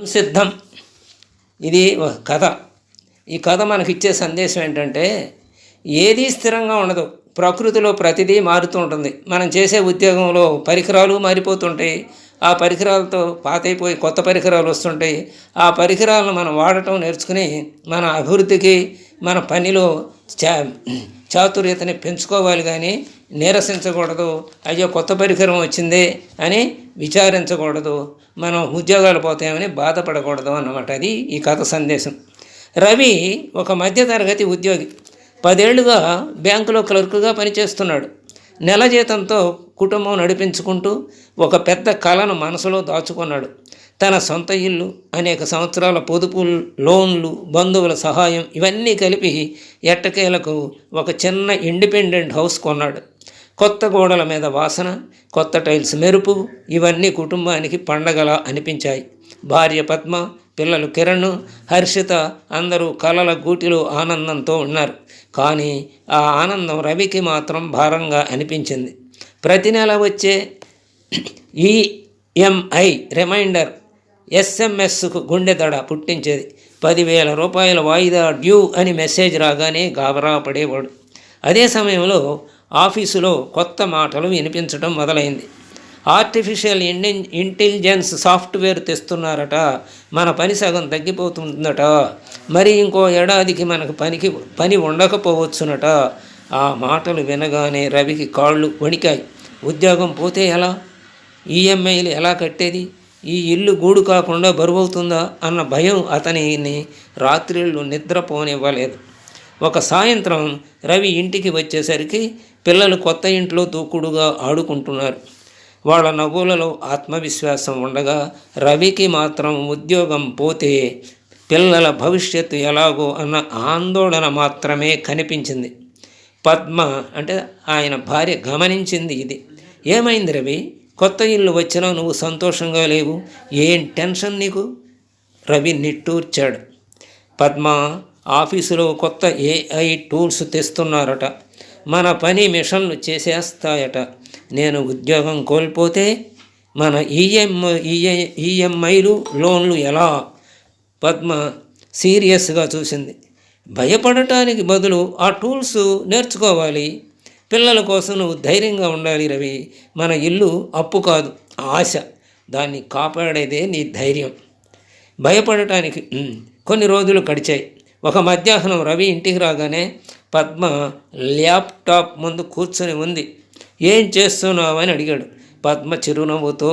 సిద్ధం. ఇది ఒక కథ. ఈ కథ మనకిచ్చే సందేశం ఏంటంటే, ఏదీ స్థిరంగా ఉండదు. ప్రకృతిలో ప్రతిదీ మారుతూ ఉంటుంది. మనం చేసే ఉద్యోగంలో పరికరాలు మారిపోతుంటాయి. ఆ పరికరాలతో పాతైపోయి కొత్త పరికరాలు వస్తుంటాయి. ఆ పరికరాలను మనం వాడటం నేర్చుకుని మన అభివృద్ధికి, మన పనిలో చాతుర్యతని పెంచుకోవాలి. కానీ నీరసించకూడదు. అయ్యో కొత్త పరికరం వచ్చిందే అని విచారించకూడదు. మనం ఉద్యోగాలు పోతామని బాధపడకూడదు అన్నమాట. అది ఈ కథ సందేశం. రవి ఒక మధ్యతరగతి ఉద్యోగి. 10 ఏళ్లుగా బ్యాంకులో క్లర్కుగా పనిచేస్తున్నాడు. నెల జీతంతో కుటుంబం నడిపించుకుంటూ ఒక పెద్ద కళను మనసులో దాచుకున్నాడు. తన సొంత ఇల్లు, అనేక సంవత్సరాల పొదుపు, లోన్లు, బంధువుల సహాయం ఇవన్నీ కలిపి ఎట్టకేలకు ఒక చిన్న ఇండిపెండెంట్ హౌస్ కొన్నాడు. కొత్త గోడల మీద వాసన, కొత్త టైల్స్ మెరుపు ఇవన్నీ కుటుంబానికి పండగలా అనిపించాయి. భార్య పద్మ, పిల్లలు కిరణ్, హర్షిత అందరూ కలల గూటిలో ఆనందంతో ఉన్నారు. కానీ ఆ ఆనందం రవికి మాత్రం భారంగా అనిపించింది. ప్రతి నెల వచ్చే ఈఎంఐ రిమైండర్ ఎస్ఎంఎస్కు గుండె దడ పుట్టించేది. 10,000 రూపాయల వాయిదా డ్యూ అని మెసేజ్ రాగానే గాబరా పడేవాడు. అదే సమయంలో ఆఫీసులో కొత్త మాటలు వినిపించడం మొదలైంది. ఆర్టిఫిషియల్ ఇంటెలిజెన్స్ సాఫ్ట్వేర్ తెస్తున్నారట, మన పని సగం తగ్గిపోతుందట, మరి ఇంకో ఏడాదికి మనకు పని ఉండకపోవచ్చునట. ఆ మాటలు వినగానే రవికి కాళ్ళు వణికాయి. ఉద్యోగం పోతే ఎలా? ఈఎంఐలు ఎలా కట్టేది? ఈ ఇల్లు గూడు కాకుండా బరువవుతుందా అన్న భయం అతనిని రాత్రిళ్ళు నిద్రపోనివ్వలేదు. ఒక సాయంత్రం రవి ఇంటికి వచ్చేసరికి పిల్లలు కొత్త ఇంట్లో దూకుడుగా ఆడుకుంటున్నారు. వాళ్ళ నవ్వులలో ఆత్మవిశ్వాసం ఉండగా రవికి మాత్రం ఉద్యోగం పోతే పిల్లల భవిష్యత్తు ఎలాగో అన్న ఆందోళన మాత్రమే కనిపించింది. పద్మ అంటే ఆయన భార్య గమనించింది ఇది. ఏమైంది రవి? కొత్త ఇల్లు వచ్చినా నువ్వు సంతోషంగా లేవు, ఏం టెన్షన్ నీకు? రవి నిట్టూర్చాడు. పద్మ, ఆఫీసులో కొత్త ఏఐ టూల్స్ తెస్తున్నారట, మన పని మిషన్లు చేసేస్తాయట. నేను ఉద్యోగం కోల్పోతే మన ఈఎంఐలు లోన్లు ఎలా? పద్మ సీరియస్గా చూసింది. భయపడటానికి బదులు ఆ టూల్స్ నేర్చుకోవాలి. పిల్లల కోసం నువ్వు ధైర్యంగా ఉండాలి రవి. మన ఇల్లు అప్పు కాదు, ఆశ. దాన్ని కాపాడేదే నీ ధైర్యం. భయపడటానికి కొన్ని రోజులు గడిచాయి. ఒక మధ్యాహ్నం రవి ఇంటికి రాగానే పద్మ ల్యాప్టాప్ ముందు కూర్చొని ఉంది. ఏం చేస్తున్నావని అడిగాడు. పద్మ చిరునవ్వుతో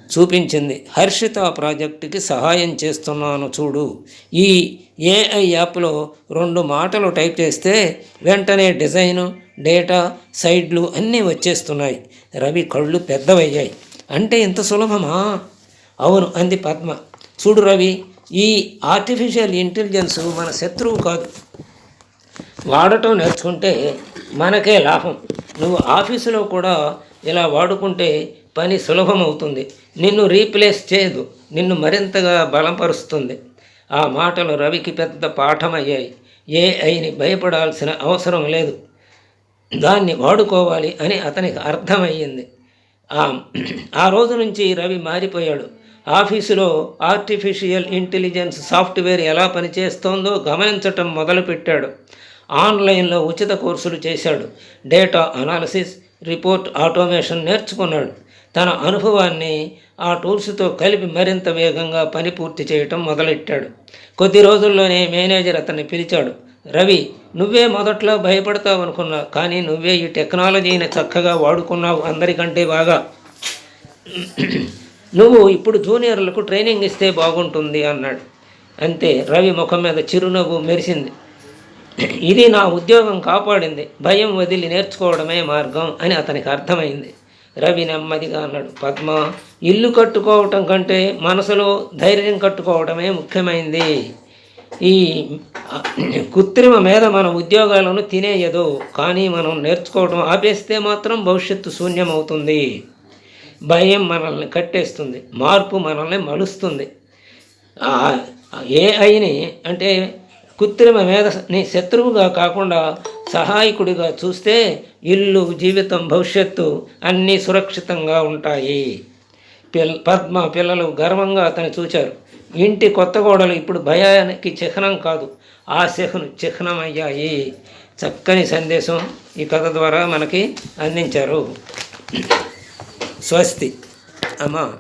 చూపించింది. హర్షిత ప్రాజెక్టుకి సహాయం చేస్తున్నాను చూడు. ఈ ఏఐ యాప్లో 2 మాటలు టైప్ చేస్తే వెంటనే డిజైను, డేటా, సైడ్లు అన్నీ వచ్చేస్తున్నాయి. రవి కళ్ళు పెద్దవయ్యాయి. అంటే ఇంత సులభమా? అవును అంది పద్మ. చూడు రవి, ఈ ఆర్టిఫిషియల్ ఇంటెలిజెన్స్ మన శత్రువు కాదు. వాడటం నేర్చుకుంటే మనకే లాభం. నువ్వు ఆఫీసులో కూడా ఇలా వాడుకుంటే పని సులభమవుతుంది. నిన్ను రీప్లేస్ చేయదు, నిన్ను మరింతగా బలపరుస్తుంది. ఆ మాటలు రవికి పెద్ద పాఠమయ్యాయి. ఏఐని భయపడాల్సిన అవసరం లేదు, దాన్ని వాడుకోవాలి అని అతనికి అర్థమయ్యింది. ఆ రోజు నుంచి రవి మారిపోయాడు. ఆఫీసులో ఆర్టిఫిషియల్ ఇంటెలిజెన్స్ సాఫ్ట్వేర్ ఎలా పనిచేస్తోందో గమనించటం మొదలుపెట్టాడు. ఆన్లైన్లో ఉచిత కోర్సులు చేశాడు. డేటా అనాలిసిస్, రిపోర్ట్ ఆటోమేషన్ నేర్చుకున్నాడు. తన అనుభవాన్ని ఆ టూల్స్తో కలిపి మరింత వేగంగా పని పూర్తి చేయటం మొదలెట్టాడు. కొద్ది రోజుల్లోనే మేనేజర్ అతన్ని పిలిచాడు. రవి, నువ్వే మొదట్లో భయపడతావు అనుకున్నా, కానీ నువ్వే ఈ టెక్నాలజీని చక్కగా వాడుకున్నావు అందరికంటే బాగా. నువ్వు ఇప్పుడు జూనియర్లకు ట్రైనింగ్ ఇస్తే బాగుంటుంది అన్నాడు. అంతే, రవి ముఖం మీద చిరునవ్వు మెరిసింది. ఇది నా ఉద్యోగం కాపాడింది, భయం వదిలి నేర్చుకోవడమే మార్గం అని అతనికి అర్థమైంది. రవి నెమ్మదిగా అన్నాడు. పద్మ, ఇల్లు కట్టుకోవటం కంటే మనసులో ధైర్యం కట్టుకోవడమే ముఖ్యమైంది. ఈ కృత్రిమ మీద మన ఉద్యోగాలను తినేయదు, కానీ మనం నేర్చుకోవడం ఆపేస్తే మాత్రం భవిష్యత్తు శూన్యమవుతుంది. భయం మనల్ని కట్టేస్తుంది, మార్పు మనల్ని మలుస్తుంది. ఏఐని అంటే కృత్రిమ మేధని శత్రువుగా కాకుండా సహాయకుడిగా చూస్తే ఇల్లు, జీవితం, భవిష్యత్తు అన్నీ సురక్షితంగా ఉంటాయి. పద్మ పిల్లలు గర్వంగా అతన్ని చూచారు. ఇంటి కొత్త గోడలు ఇప్పుడు భయానికి చిహ్నం కాదు, ఆశకు చిహ్నమయ్యాయి. చక్కని సందేశం ఈ కథ ద్వారా మనకి అందించారు. స్వస్తి అమ్మా.